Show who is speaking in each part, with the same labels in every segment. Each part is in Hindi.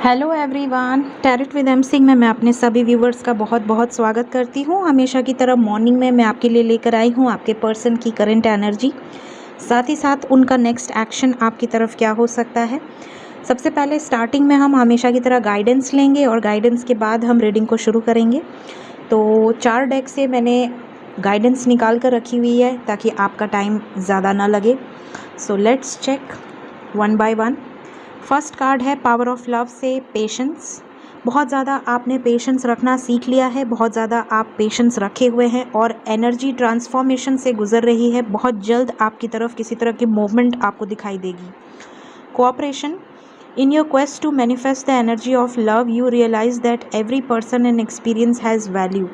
Speaker 1: Hello everyone, tarot with M Singh में मैं अपने सभी व्यूवर्स का बहुत बहुत स्वागत करती हूँ। हमेशा की तरह मॉर्निंग में मैं आपके लिए लेकर आई हूँ आपके पर्सन की करंट एनर्जी, साथ ही साथ उनका नेक्स्ट एक्शन आपकी तरफ क्या हो सकता है। सबसे पहले स्टार्टिंग में हम हमेशा की तरह गाइडेंस लेंगे और गाइडेंस के बाद हम रीडिंग को शुरू करेंगे। तो 4 डेक से मैंने गाइडेंस निकाल कर रखी हुई है ताकि आपका टाइम ज़्यादा ना लगे। So let's check one by one. First card है पावर ऑफ लव से पेशेंस। बहुत ज़्यादा आपने पेशेंस रखना सीख लिया है, बहुत ज़्यादा आप पेशेंस रखे हुए हैं और एनर्जी ट्रांसफॉर्मेशन से गुजर रही है। बहुत जल्द आपकी तरफ किसी तरह की मूवमेंट आपको दिखाई देगी। Cooperation. In your quest to manifest the energy of love you realise that every person and experience has value.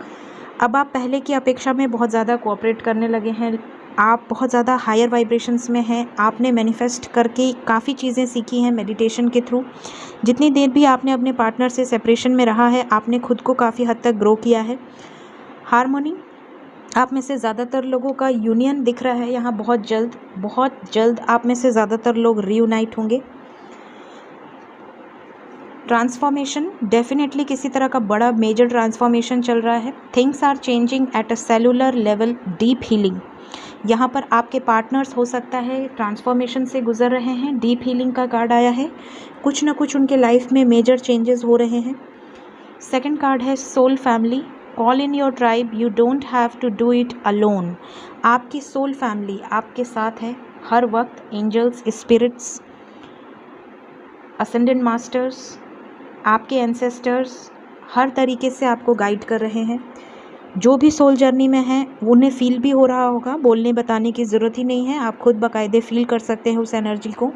Speaker 1: अब आप पहले की अपेक्षा में बहुत ज़्यादा कोऑपरेट करने लगे हैं, आप बहुत ज़्यादा हायर वाइब्रेशंस में हैं। आपने मैनिफेस्ट करके काफ़ी चीज़ें सीखी हैं मेडिटेशन के थ्रू। जितनी देर भी आपने अपने पार्टनर से सेपरेशन में रहा है, आपने खुद को काफ़ी हद तक ग्रो किया है। हार्मोनी। आप में से ज़्यादातर लोगों का यूनियन दिख रहा है यहाँ। बहुत जल्द आप में से ज़्यादातर लोग रीयूनाइट होंगे। ट्रांसफॉर्मेशन, डेफिनेटली किसी तरह का बड़ा मेजर ट्रांसफॉर्मेशन चल रहा है। Things are changing at a cellular level, deep healing. यहाँ पर आपके पार्टनर्स हो सकता है ट्रांसफॉर्मेशन से गुजर रहे हैं। डीप हीलिंग का कार्ड आया है, कुछ ना कुछ उनके लाइफ में मेजर चेंजेस हो रहे हैं। सेकंड कार्ड है soul family. Call in your tribe, you don't have to do it alone. आपकी सोल फैमिली आपके साथ है हर वक्त। एंजल्स, स्पिरिट्स, असेंडेंट मास्टर्स, आपके एंसेस्टर्स हर तरीके से आपको गाइड कर रहे हैं। जो भी सोल जर्नी में है उन्हें फील भी हो रहा होगा, बोलने बताने की ज़रूरत ही नहीं है, आप खुद बाकायदे फील कर सकते हैं उस एनर्जी को।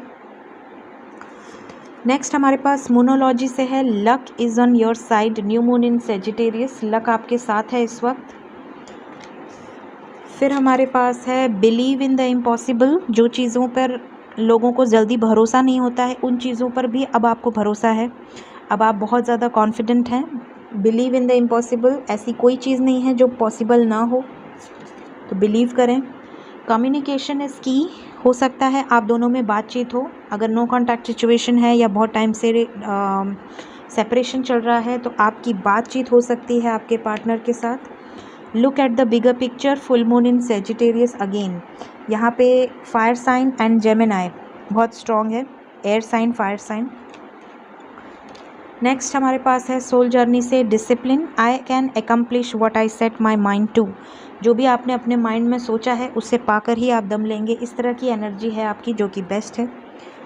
Speaker 1: नेक्स्ट हमारे पास मोनोलॉजी से है luck is on your side, new moon in Sagittarius. Luck आपके साथ है इस वक्त। फिर हमारे पास है बिलीव इन द इम्पॉसिबल। जो चीज़ों पर लोगों को जल्दी भरोसा नहीं होता है, उन चीज़ों पर भी अब आपको भरोसा है। अब आप बहुत ज़्यादा कॉन्फिडेंट हैं। बिलीव इन द इम्पॉसिबल, ऐसी कोई चीज़ नहीं है जो पॉसिबल ना हो, तो बिलीव करें। कम्युनिकेशन इज़ की। हो सकता है आप दोनों में बातचीत हो। अगर नो कॉन्टैक्ट सिचुएशन है या बहुत टाइम से सेपरेशन चल रहा है तो आपकी बातचीत हो सकती है आपके पार्टनर के साथ। Look at the bigger picture, full moon in Sagittarius again. यहाँ पे फायर साइन एंड जेमिनाई बहुत स्ट्रॉन्ग है, air sign, fire sign. Next हमारे पास है सोल जर्नी से discipline. I can accomplish what I set my mind to. जो भी आपने अपने माइंड में सोचा है उससे पाकर ही आप दम लेंगे। इस तरह की एनर्जी है आपकी जो कि बेस्ट है।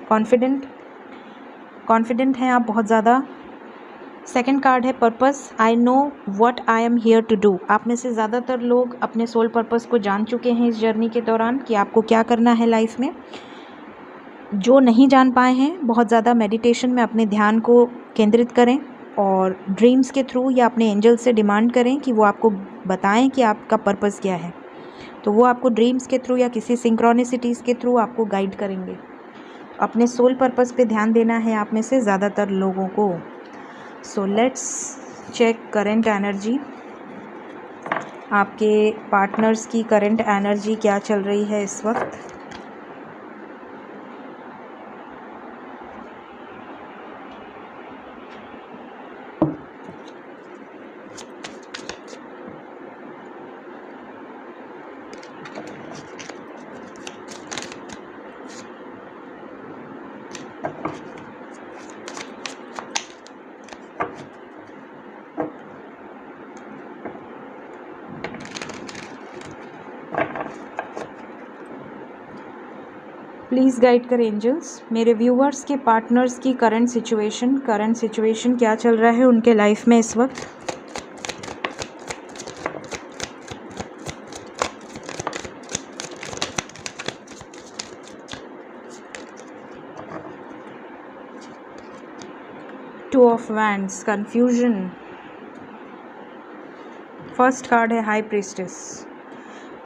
Speaker 1: कॉन्फिडेंट हैं आप बहुत ज़्यादा। सेकंड कार्ड है purpose. I know what I am here to do. आप में से ज़्यादातर लोग अपने सोल पर्पस को जान चुके हैं इस जर्नी के दौरान कि आपको क्या करना है लाइफ में। जो नहीं जान पाए हैं, बहुत ज़्यादा मेडिटेशन में अपने ध्यान को केंद्रित करें और ड्रीम्स के थ्रू या अपने एंजल से डिमांड करें कि वो आपको बताएं कि आपका पर्पस क्या है। तो वो आपको ड्रीम्स के थ्रू या किसी सिंक्रोनिसिटीज़ के थ्रू आपको गाइड करेंगे। अपने सोल पर्पस पे ध्यान देना है आप में से ज़्यादातर लोगों को। So let's check current energy. आपके पार्टनर्स की करंट एनर्जी क्या चल रही है इस वक्त। प्लीज़ गाइड कर एंजल्स मेरे व्यूवर्स के पार्टनर्स की करंट सिचुएशन क्या चल रहा है उनके लाइफ में इस वक्त। Two of wands, confusion. First card है हाई प्रीस्टेस।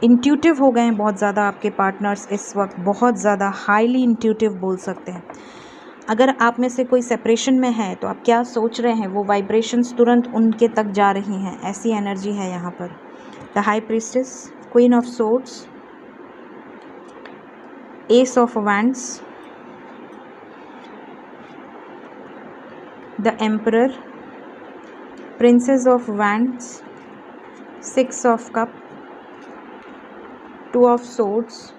Speaker 1: इंट्यूटिव हो गए हैं बहुत ज़्यादा आपके पार्टनर्स इस वक्त, बहुत ज़्यादा हाईली इंट्यूटिव बोल सकते हैं। अगर आप में से कोई सेपरेशन में है तो आप क्या सोच रहे हैं वो वाइब्रेशंस तुरंत उनके तक जा रही हैं, ऐसी एनर्जी है यहाँ पर। The high priestess, queen of swords, S of wands, the emperor, princess of wands, 6 of cup, 2 of swords,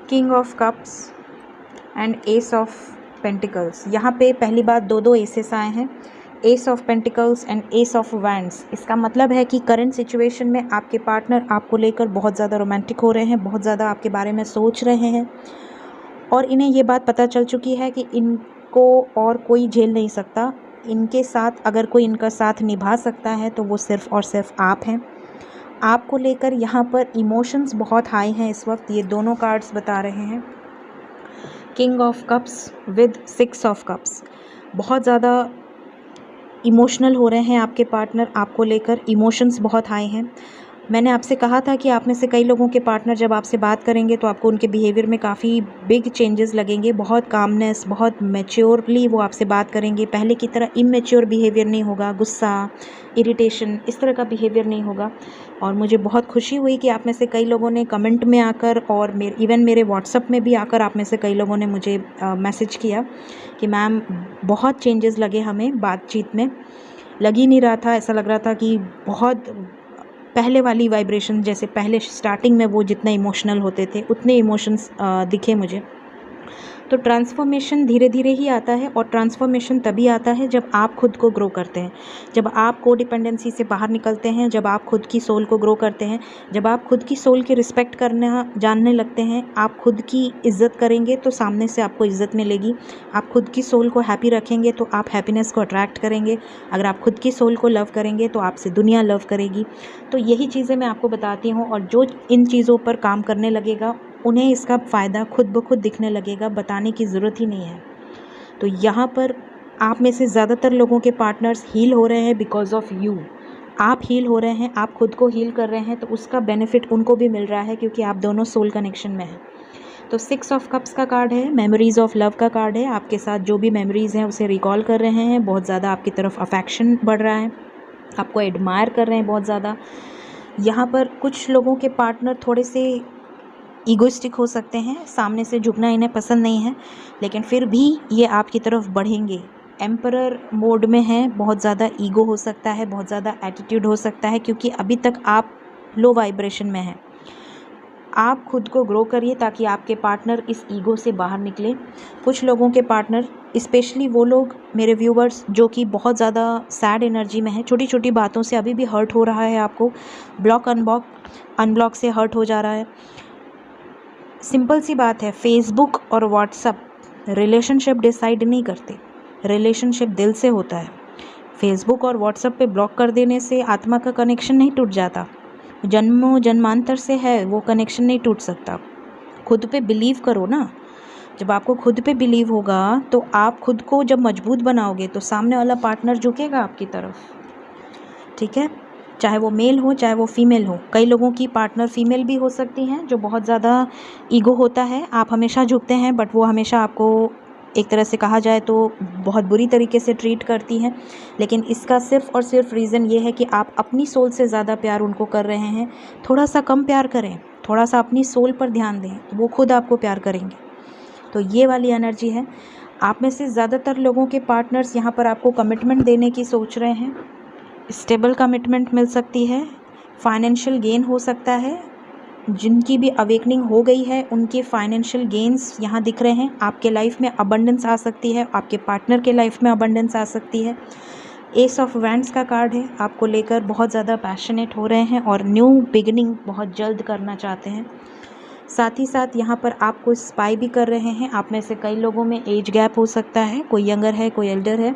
Speaker 1: king of cups and S of pentacles. यहाँ पे पहली बात दो एसेस आए हैं, S of pentacles and S of wands. इसका मतलब है कि करंट सिचुएशन में आपके पार्टनर आपको लेकर बहुत ज़्यादा रोमांटिक हो रहे हैं, बहुत ज़्यादा आपके बारे में सोच रहे हैं और इन्हें ये बात पता चल चुकी है कि इनको और कोई झेल नहीं सकता। इनके साथ अगर कोई इनका साथ निभा सकता है तो वो सिर्फ़ और सिर्फ आप हैं। आपको लेकर यहाँ पर इमोशंस बहुत हाई हैं इस वक्त, ये दोनों कार्ड्स बता रहे हैं। King of cups with 6 of cups, बहुत ज़्यादा इमोशनल हो रहे हैं आपके पार्टनर, आपको लेकर इमोशंस बहुत हाई हैं। मैंने आपसे कहा था कि आप में से कई लोगों के पार्टनर जब आपसे बात करेंगे तो आपको उनके बिहेवियर में काफ़ी बिग चेंजेस लगेंगे, बहुत कामनेस, बहुत मैच्योरली वो आपसे बात करेंगे। पहले की तरह इमेच्योर बिहेवियर नहीं होगा, गुस्सा, इरिटेशन, इस तरह का बिहेवियर नहीं होगा। और मुझे बहुत खुशी हुई कि आप में से कई लोगों ने कमेंट में आकर और इवन मेरे व्हाट्सएप में भी आकर आप में से कई लोगों ने मुझे मैसेज किया कि मैम बहुत चेंजेस लगे हमें बातचीत में, लग ही नहीं रहा था, ऐसा लग रहा था कि बहुत पहले वाली वाइब्रेशन, जैसे पहले स्टार्टिंग में वो जितने इमोशनल होते थे उतने इमोशंस दिखे मुझे। तो ट्रांसफॉर्मेशन धीरे धीरे ही आता है और ट्रांसफॉर्मेशन तभी आता है जब आप खुद को ग्रो करते हैं, जब आप कोडिपेंडेंसी से बाहर निकलते हैं, जब आप खुद की सोल को ग्रो करते हैं, जब आप खुद की सोल की रिस्पेक्ट करना जानने लगते हैं। आप खुद की इज़्ज़त करेंगे तो सामने से आपको इज़्ज़त मिलेगी। आप खुद की सोल को हैप्पी रखेंगे तो आप हैप्पीनेस को अट्रैक्ट करेंगे। अगर आप खुद की सोल को लव करेंगे तो आपसे दुनिया लव करेगी। तो यही चीज़ें मैं आपको बताती हूँ और जो इन चीज़ों पर काम करने लगेगा उन्हें इसका फ़ायदा खुद ब खुद दिखने लगेगा, बताने की ज़रूरत ही नहीं है। तो यहाँ पर आप में से ज़्यादातर लोगों के पार्टनर्स हील हो रहे हैं बिकॉज ऑफ यू। आप हील हो रहे हैं, आप खुद को हील कर रहे हैं, तो उसका बेनिफिट उनको भी मिल रहा है क्योंकि आप दोनों सोल कनेक्शन में हैं। तो 6 ऑफ कप्स का कार्ड है, मेमोरीज़ ऑफ लव का कार्ड है। आपके साथ जो भी मेमोरीज़ हैं उसे रिकॉल कर रहे हैं, बहुत ज़्यादा आपकी तरफ अफेक्शन बढ़ रहा है, आपको एडमायर कर रहे हैं बहुत ज़्यादा। यहाँ पर कुछ लोगों के पार्टनर थोड़े से ईगोइस्टिक हो सकते हैं, सामने से झुकना इन्हें पसंद नहीं है, लेकिन फिर भी ये आपकी तरफ बढ़ेंगे। एम्परर मोड में हैं, बहुत ज़्यादा ईगो हो सकता है, बहुत ज़्यादा एटीट्यूड हो सकता है क्योंकि अभी तक आप लो वाइब्रेशन में हैं। आप खुद को ग्रो करिए ताकि आपके पार्टनर इस ईगो से बाहर निकले। कुछ लोगों के पार्टनर, स्पेशली वो लोग मेरे व्यूवर्स जो कि बहुत ज़्यादा सैड एनर्जी में हैं, छोटी छोटी बातों से अभी भी हर्ट हो रहा है, आपको ब्लॉक अनब्लॉक से हर्ट हो जा रहा है। सिंपल सी बात है, फेसबुक और व्हाट्सअप रिलेशनशिप डिसाइड नहीं करते, रिलेशनशिप दिल से होता है। फेसबुक और व्हाट्सअप पे ब्लॉक कर देने से आत्मा का कनेक्शन नहीं टूट जाता, जन्मों जन्मांतर से है वो कनेक्शन नहीं टूट सकता। खुद पे बिलीव करो ना, जब आपको खुद पे बिलीव होगा तो आप खुद को जब मजबूत बनाओगे तो सामने वाला पार्टनर झुकेगा आपकी तरफ, ठीक है, चाहे वो मेल हो चाहे वो फीमेल हो। कई लोगों की पार्टनर फीमेल भी हो सकती हैं जो बहुत ज़्यादा ईगो होता है, आप हमेशा झुकते हैं बट वो हमेशा आपको एक तरह से कहा जाए तो बहुत बुरी तरीके से ट्रीट करती हैं। लेकिन इसका सिर्फ़ और सिर्फ रीज़न ये है कि आप अपनी सोल से ज़्यादा प्यार उनको कर रहे हैं। थोड़ा सा कम प्यार करें, थोड़ा सा अपनी सोल पर ध्यान दें, तो वो खुद आपको प्यार करेंगे। तो ये वाली एनर्जी है। आप में से ज़्यादातर लोगों के पार्टनर्स यहाँ पर आपको कमिटमेंट देने की सोच रहे हैं, स्टेबल कमिटमेंट मिल सकती है, फाइनेंशियल गेन हो सकता है। जिनकी भी अवेकनिंग हो गई है उनके फाइनेंशियल गेन्स यहाँ दिख रहे हैं। आपके लाइफ में अबंडेंस आ सकती है, आपके पार्टनर के लाइफ में अबंडेंस आ सकती है। एस ऑफ वैंड्स का कार्ड है, आपको लेकर बहुत ज़्यादा पैशनेट हो रहे हैं और न्यू बिगिनिंग बहुत जल्द करना चाहते हैं। साथ ही साथ यहाँ पर आपको स्पाई भी कर रहे हैं। आप में से कई लोगों में एज गैप हो सकता है, कोई यंगर है कोई एल्डर है।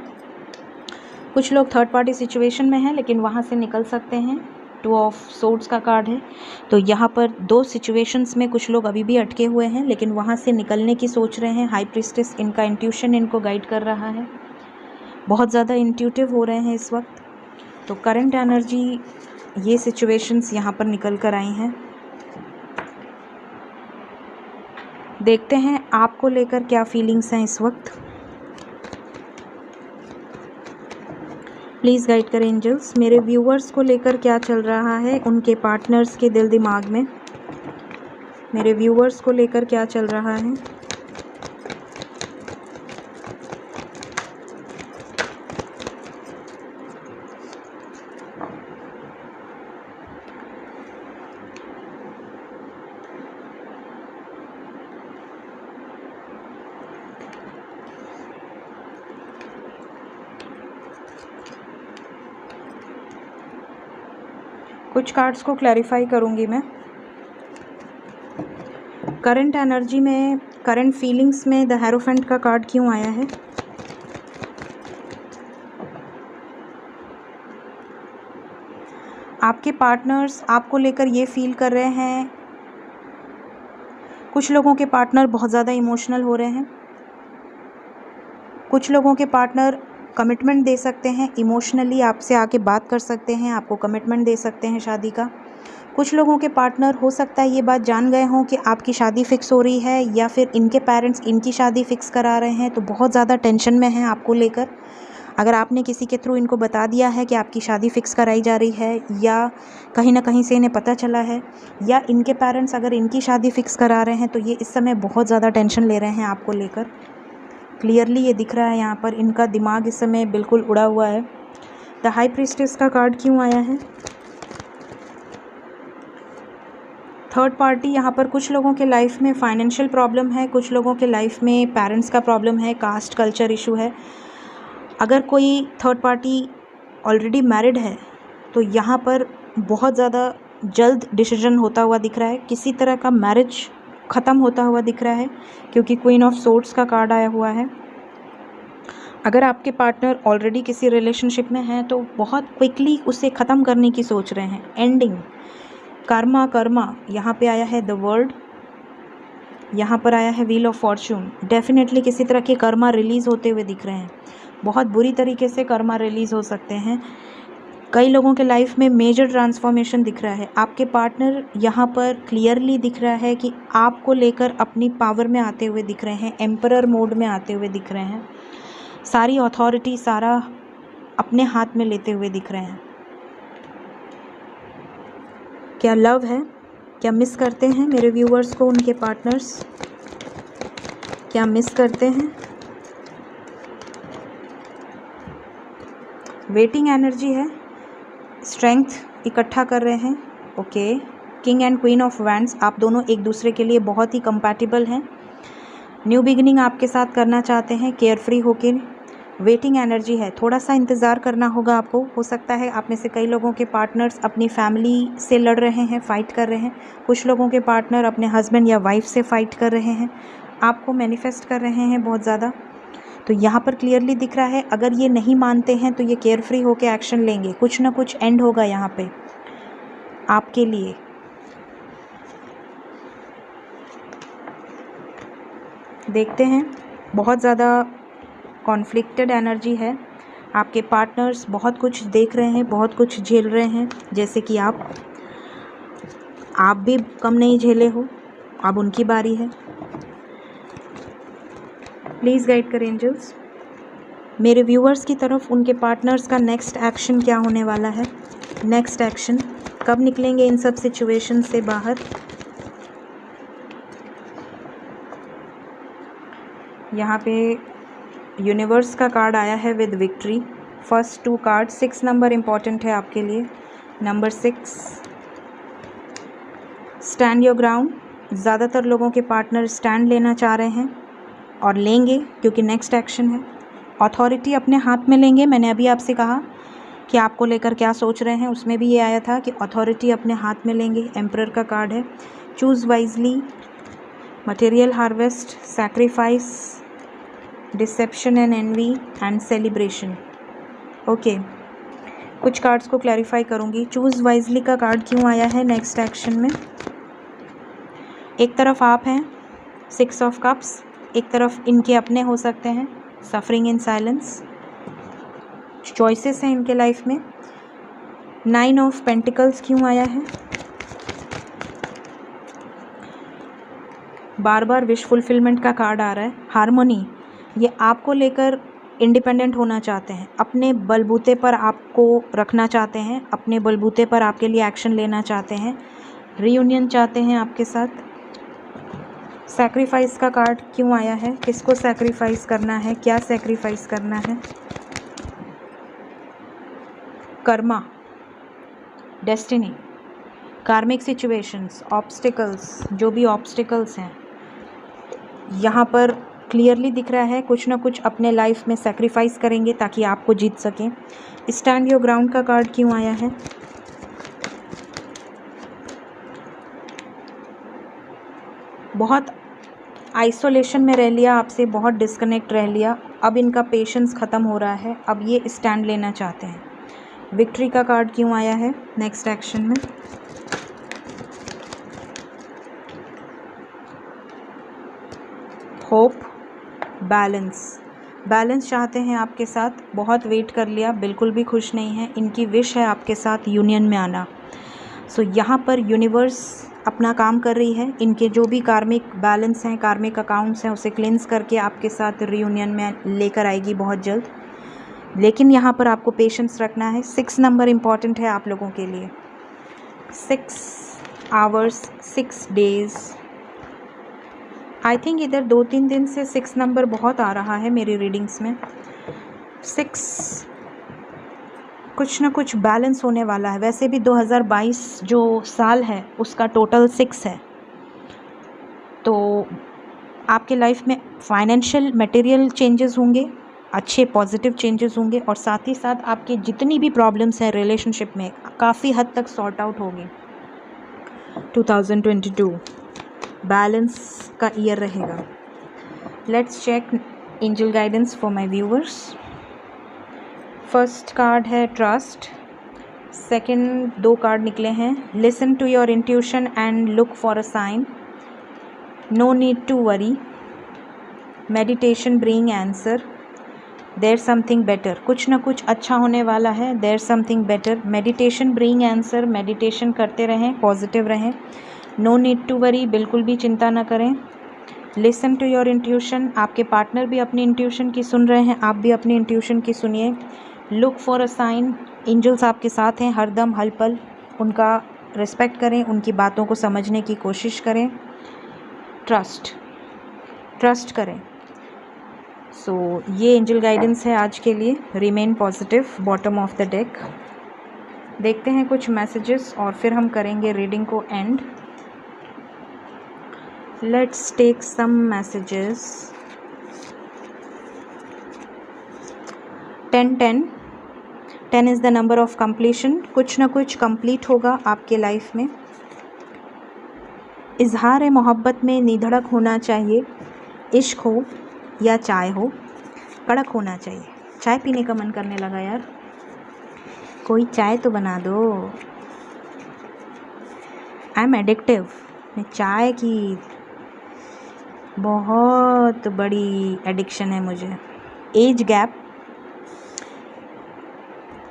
Speaker 1: कुछ लोग थर्ड पार्टी सिचुएशन में हैं लेकिन वहाँ से निकल सकते हैं। 2 ऑफ सोर्ड्स का कार्ड है, तो यहाँ पर 2 सिचुएशंस में कुछ लोग अभी भी अटके हुए हैं लेकिन वहाँ से निकलने की सोच रहे हैं। हाई प्रीस्टेस, इनका इंट्यूशन इनको गाइड कर रहा है, बहुत ज़्यादा इंट्यूटिव हो रहे हैं इस वक्त। तो करंट एनर्जी ये सिचुएशंस यहाँ पर निकल कर आई हैं। देखते हैं आपको लेकर क्या फीलिंग्स हैं इस वक्त। प्लीज़ गाइड करें एंजल्स, मेरे व्यूवर्स को लेकर क्या चल रहा है उनके पार्टनर्स के दिल दिमाग में। मेरे व्यूवर्स को लेकर क्या चल रहा है। कुछ कार्ड्स को क्लैरिफाई करूँगी मैं। करंट एनर्जी में, करंट फीलिंग्स में द हेरोफेंट का कार्ड क्यों आया है? आपके पार्टनर्स आपको लेकर ये फील कर रहे हैं, कुछ लोगों के पार्टनर बहुत ज़्यादा इमोशनल हो रहे हैं, कुछ लोगों के पार्टनर कमिटमेंट दे सकते हैं, इमोशनली आपसे आके बात कर सकते हैं, आपको कमिटमेंट दे सकते हैं शादी का। कुछ लोगों के पार्टनर हो सकता है ये बात जान गए हों कि आपकी शादी फ़िक्स हो रही है, या फिर इनके पेरेंट्स इनकी शादी फ़िक्स करा रहे हैं, तो बहुत ज़्यादा टेंशन में हैं आपको लेकर। अगर आपने किसी के थ्रू इनको बता दिया है कि आपकी शादी फ़िक्स कराई जा रही है, या कहीं ना कहीं से इन्हें पता चला है, या इनके पेरेंट्स अगर इनकी शादी फ़िक्स करा रहे हैं, तो ये इस समय बहुत ज़्यादा टेंशन ले रहे हैं आपको लेकर। क्लियरली ये दिख रहा है यहाँ पर, इनका दिमाग इस समय बिल्कुल उड़ा हुआ है। द हाई प्रीस्टेस का कार्ड क्यों आया है? थर्ड पार्टी, यहाँ पर कुछ लोगों के लाइफ में फाइनेंशियल प्रॉब्लम है, कुछ लोगों के लाइफ में पेरेंट्स का प्रॉब्लम है, कास्ट कल्चर इशू है। अगर कोई थर्ड पार्टी ऑलरेडी मैरिड है तो यहाँ पर बहुत ज़्यादा जल्द डिसीजन होता हुआ दिख रहा है, किसी तरह का मैरिज ख़त्म होता हुआ दिख रहा है, क्योंकि क्वीन ऑफ सोर्ड्स का कार्ड आया हुआ है। अगर आपके पार्टनर ऑलरेडी किसी रिलेशनशिप में हैं तो बहुत क्विकली उसे ख़त्म करने की सोच रहे हैं, एंडिंग। कर्मा यहाँ पे आया है द वर्ल्ड, यहाँ पर आया है व्हील ऑफ फॉर्चून। डेफिनेटली किसी तरह के कर्मा रिलीज़ होते हुए दिख रहे हैं, बहुत बुरी तरीके से कर्मा रिलीज़ हो सकते हैं। कई लोगों के लाइफ में मेजर ट्रांसफॉर्मेशन दिख रहा है। आपके पार्टनर यहाँ पर क्लियरली दिख रहा है कि आपको लेकर अपनी पावर में आते हुए दिख रहे हैं, एम्परर मोड में आते हुए दिख रहे हैं, सारी अथॉरिटी, सारा अपने हाथ में लेते हुए दिख रहे हैं। क्या लव है? क्या मिस करते हैं मेरे व्यूअर्स को उनके पार्टनर्स? क्या मिस करते हैं? वेटिंग एनर्जी है, स्ट्रेंथ इकट्ठा कर रहे हैं। Okay, king and queen of wands, आप दोनों एक दूसरे के लिए बहुत ही कंपैटिबल हैं। न्यू बिगिनिंग आपके साथ करना चाहते हैं, केयर फ्री होके। वेटिंग एनर्जी है, थोड़ा सा इंतज़ार करना होगा आपको। हो सकता है आप में से कई लोगों के पार्टनर्स अपनी फैमिली से लड़ रहे हैं, फ़ाइट कर रहे हैं, कुछ लोगों के पार्टनर अपने हस्बैंड या वाइफ से फ़ाइट कर रहे हैं, आपको मैनिफेस्ट कर रहे हैं बहुत ज़्यादा। तो यहाँ पर क्लियरली दिख रहा है, अगर ये नहीं मानते हैं तो ये केयर फ्री होके एक्शन लेंगे, कुछ ना कुछ एंड होगा यहाँ पे आपके लिए। देखते हैं, बहुत ज़्यादा कॉन्फ्लिक्टेड एनर्जी है। आपके पार्टनर्स बहुत कुछ देख रहे हैं, बहुत कुछ झेल रहे हैं, जैसे कि आप भी कम नहीं झेले हो, अब उनकी बारी है। प्लीज़ गाइड करें एंजल्स मेरे व्यूअर्स की तरफ, उनके पार्टनर्स का नेक्स्ट एक्शन क्या होने वाला है? नेक्स्ट एक्शन कब निकलेंगे इन सब सिचुएशन से बाहर? यहाँ पे यूनिवर्स का कार्ड आया है with victory. First 2 card, 6 number important है आपके लिए। Number 6, stand your ground. ज़्यादातर लोगों के पार्टनर स्टैंड लेना चाह रहे हैं और लेंगे, क्योंकि नेक्स्ट एक्शन है। अथॉरिटी अपने हाथ में लेंगे। मैंने अभी आपसे कहा कि आपको लेकर क्या सोच रहे हैं, उसमें भी ये आया था कि अथॉरिटी अपने हाथ में लेंगे। एम्परर का कार्ड है। Choose wisely, material harvest, sacrifice, deception and envy and celebration. Okay, कुछ कार्ड्स को क्लैरिफाई करूँगी। चूज़ वाइजली का कार्ड क्यों आया है नेक्स्ट एक्शन में? एक तरफ आप हैं, 6 ऑफ कप्स, एक तरफ इनके अपने हो सकते हैं, सफरिंग इन साइलेंस। चॉइसेस हैं इनके लाइफ में। 9 ऑफ पेंटिकल्स क्यों आया है? बार बार विश फुलफिलमेंट का कार्ड आ रहा है। हार्मोनी, ये आपको लेकर इंडिपेंडेंट होना चाहते हैं, अपने बलबूते पर आपको रखना चाहते हैं, अपने बलबूते पर आपके लिए एक्शन लेना चाहते हैं, रीयूनियन चाहते हैं आपके साथ। सैक्रिफाइस का कार्ड क्यों आया है? किसको सैक्रिफाइस करना है? क्या सैक्रिफाइस करना है? कर्मा, डेस्टिनी, कार्मिक सिचुएशंस, ऑब्स्टिकल्स, जो भी ऑब्स्टिकल्स हैं यहाँ पर क्लियरली दिख रहा है, कुछ ना कुछ अपने लाइफ में सैक्रिफाइस करेंगे ताकि आपको जीत सकें। स्टैंड योर ग्राउंड का कार्ड क्यों आया है? बहुत आइसोलेशन में रह लिया आपसे, बहुत डिस्कनेक्ट रह लिया। अब इनका पेशेंस ख़त्म हो रहा है, अब ये स्टैंड लेना चाहते हैं। विक्ट्री का कार्ड क्यों आया है नेक्स्ट एक्शन में? Hope, balance. बैलेंस चाहते हैं आपके साथ, बहुत वेट कर लिया, बिल्कुल भी खुश नहीं है। इनकी विश है आपके साथ यूनियन में आना। सो यहाँ पर यूनिवर्स अपना काम कर रही है। इनके जो भी कार्मिक बैलेंस हैं, कार्मिक अकाउंट्स हैं, उसे क्लेंस करके आपके साथ रीयूनियन में लेकर आएगी बहुत जल्द। लेकिन यहाँ पर आपको पेशेंस रखना है। 6 नंबर इम्पॉर्टेंट है आप लोगों के लिए। 6 आवर्स 6 डेज़। आई थिंक इधर 2-3 दिन से 6 नंबर बहुत आ रहा है मेरी रीडिंग्स में। 6 कुछ ना कुछ बैलेंस होने वाला है। वैसे भी 2022 जो साल है उसका टोटल 6 है। तो आपके लाइफ में फाइनेंशियल मटेरियल चेंजेस होंगे, अच्छे पॉजिटिव चेंजेस होंगे, और साथ ही साथ आपकी जितनी भी प्रॉब्लम्स हैं रिलेशनशिप में काफ़ी हद तक सॉर्ट आउट होगी। 2022 बैलेंस का ईयर रहेगा। Let's check angel guidance for my viewers. First card है ट्रस्ट। सेकंड 2 कार्ड निकले हैं, listen to your intuition and look for a sign, no need to worry, meditation bring answer, there something better. कुछ ना कुछ अच्छा होने वाला है। There something better, meditation bring answer. Meditation करते रहें, पॉजिटिव रहें। नो नीड टू वरी, बिल्कुल भी चिंता ना करें। लिसन टू योर इंट्यूशन, आपके पार्टनर भी अपनी इंट्यूशन की सुन रहे हैं, आप भी अपनी इंट्यूशन की सुनिए। Look for a sign, angels आपके साथ हैं हरदम हर पल। उनका रिस्पेक्ट करें, उनकी बातों को समझने की कोशिश करें। ट्रस्ट करें। सो ये एंजल गाइडेंस है आज के लिए। Remain positive, bottom of the deck. देखते हैं कुछ मैसेजेस और फिर हम करेंगे रीडिंग को end. Let's take some messages. 10 is the number of completion. कुछ ना कुछ कंप्लीट होगा आपके लाइफ में। इजहार मोहब्बत में निधड़क होना चाहिए। इश्क हो या चाय हो, कड़क होना चाहिए। चाय पीने का मन करने लगा यार, कोई चाय तो बना दो। I am addictive. मैं चाय की बहुत बड़ी एडिक्शन है मुझे। एज गैप,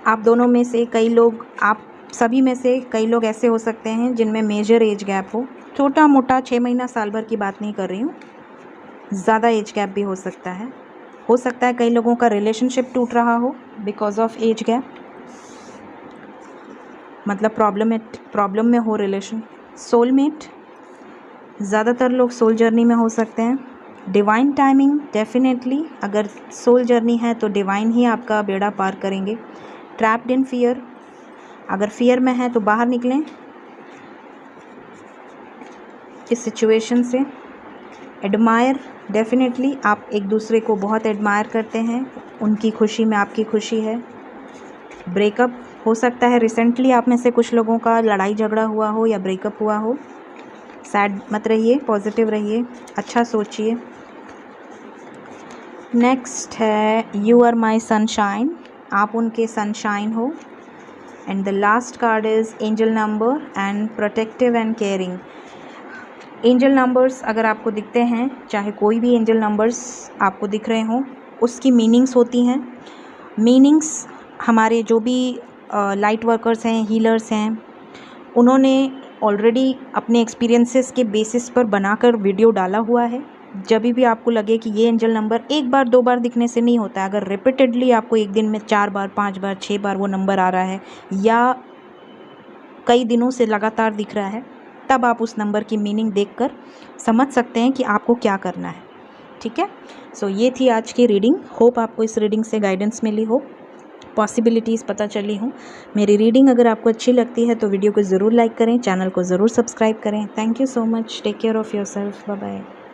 Speaker 1: आप दोनों में से कई लोग, आप सभी में से कई लोग ऐसे हो सकते हैं जिनमें मेजर एज गैप हो। छोटा मोटा 6 महीना साल भर की बात नहीं कर रही हूँ, ज़्यादा एज गैप भी हो सकता है। कई लोगों का रिलेशनशिप टूट रहा हो बिकॉज ऑफ एज गैप, मतलब प्रॉब्लम में हो रिलेशन। सोलमेट, ज़्यादातर लोग सोल जर्नी में हो सकते हैं। डिवाइन टाइमिंग, डेफिनेटली अगर सोल जर्नी है तो डिवाइन ही आपका बेड़ा पार करेंगे। ट्रैप्ड इन फियर, अगर फियर में है तो बाहर निकलें इस सिचुएशन से। एडमायर, डेफिनेटली आप एक दूसरे को बहुत एडमायर करते हैं, उनकी खुशी में आपकी खुशी है। ब्रेकअप हो सकता है, रिसेंटली आप में से कुछ लोगों का लड़ाई झगड़ा हुआ हो या ब्रेकअप हुआ हो। सैड मत रहिए, पॉजिटिव रहिए, अच्छा सोचिए। नेक्स्ट है यू आर माई सनशाइन, आप उनके सनशाइन हो। And the last card is angel number and protective and caring. Angel numbers अगर आपको दिखते हैं, चाहे कोई भी एंजल नंबर्स आपको दिख रहे हों, उसकी मीनिंग्स होती हैं। मीनिंग्स हमारे जो भी लाइट वर्कर्स हैं, हीलर्स हैं, उन्होंने ऑलरेडी अपने एक्सपीरियंसेस के बेसिस पर बनाकर वीडियो डाला हुआ है। जब भी आपको लगे कि ये एंजल नंबर 1 बार 2 बार दिखने से नहीं होता है, अगर रिपीटेडली आपको एक दिन में 4 बार 5 बार 6 बार वो नंबर आ रहा है या कई दिनों से लगातार दिख रहा है, तब आप उस नंबर की मीनिंग देखकर समझ सकते हैं कि आपको क्या करना है। ठीक है, सो ये थी आज की रीडिंग। होप आपको इस रीडिंग से गाइडेंस मिली हो, पॉसिबिलिटीज़ पता चली हो। मेरी रीडिंग अगर आपको अच्छी लगती है तो वीडियो को ज़रूर लाइक करें, चैनल को ज़रूर सब्सक्राइब करें। Thank you so much, take care of yourself, bye bye.